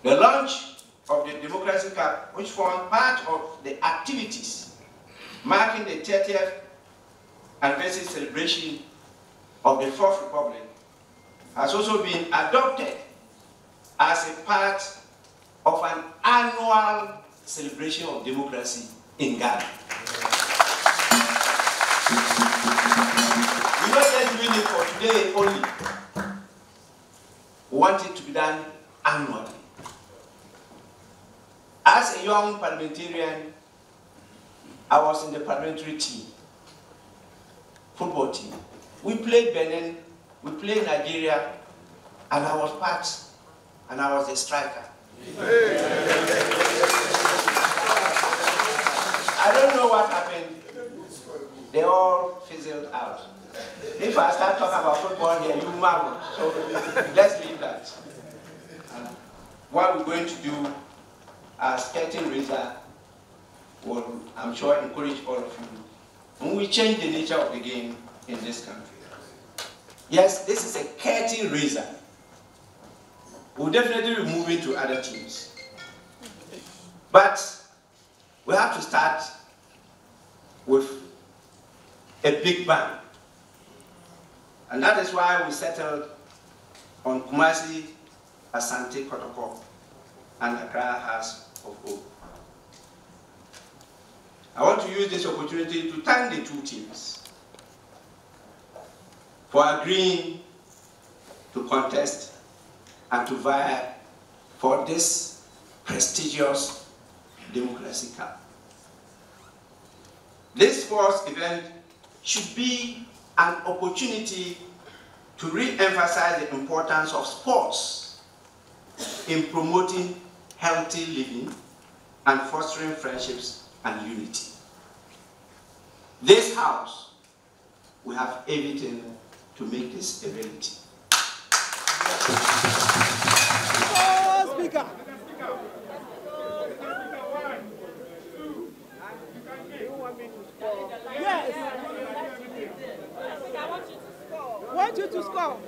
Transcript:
The launch of the Democracy Cup, which formed part of the activities marking the 30th anniversary celebration of the Fourth Republic, has also been adopted as a part of an annual celebration of democracy in Ghana. We're not just doing it for today only. We want it to be done annually. As a young parliamentarian, I was in the parliamentary team, football team. We played Benin, we played Nigeria, and I was part, and I was a striker. I don't know what happened. They all fizzled out. If I start talking about football here, you marvel. So let's leave that. What we're going to do as curtain raiser will, I'm sure, encourage all of you. When we change the nature of the game in this country. Yes, this is a curtain raiser. We'll definitely remove it to other teams. But we have to start with a big bang. And that is why we settled on Kumasi, Asante, Kotoko, and Accra House of Hope. I want to use this opportunity to thank the two teams for agreeing to contest and to vie for this prestigious Democracy Cup. This sports event should be an opportunity to re-emphasize the importance of sports in promoting healthy living and fostering friendships and unity. This house will have everything to make this a reality. Speaker. Yes. I want you to score.